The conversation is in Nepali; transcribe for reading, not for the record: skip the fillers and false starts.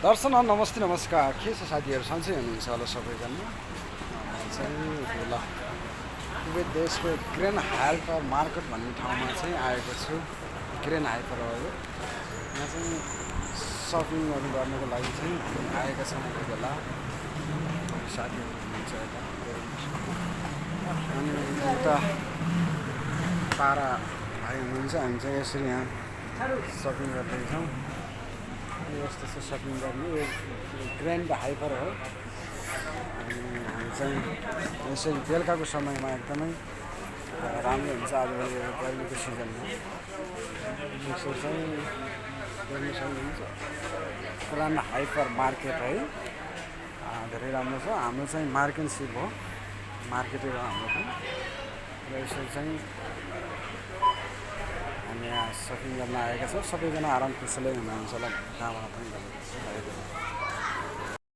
दर्शन नमस्ते नमस्कार के छ साथीहरू सन्चै हुनुहुन्छ होला सबैजना चाहिँ ल कुवेत देशको ग्रेन हाइपर मार्केट भन्ने ठाउँमा चाहिँ आएको छु। ग्रेन हाइपर हो यो। यहाँ चाहिँ सपिङहरू गर्नको लागि चाहिँ आएका छौँ यति बेला साथीहरू हुनुहुन्छ यता अनि उता पारा भाइ हुनुहुन्छ। हामी चाहिँ यसरी यहाँ सपिङ गर्दैछौँ। यस्तो चाहिँ सपिङ गर्ने यो ग्रान्ड हाइपर हो। अनि हामी चाहिँ यसरी बेलुकाको समयमा एकदमै राम्रो हुन्छ। आजभोलि गर्मीको सिजनमा यसो चाहिँ गर्नु सक्नुहुन्छ। ग्रान्ड हाइपर मार्केट है, धेरै राम्रो छ। हाम्रो चाहिँ मार्केटसिप हो, मार्केटै हो हाम्रो पनि। र यसरी चाहिँ हामी यहाँ सपिङ गर्न आएका छौँ। सबैजना आराम कुशलै हुनुहुन्छ होला, कहाँबाट पनि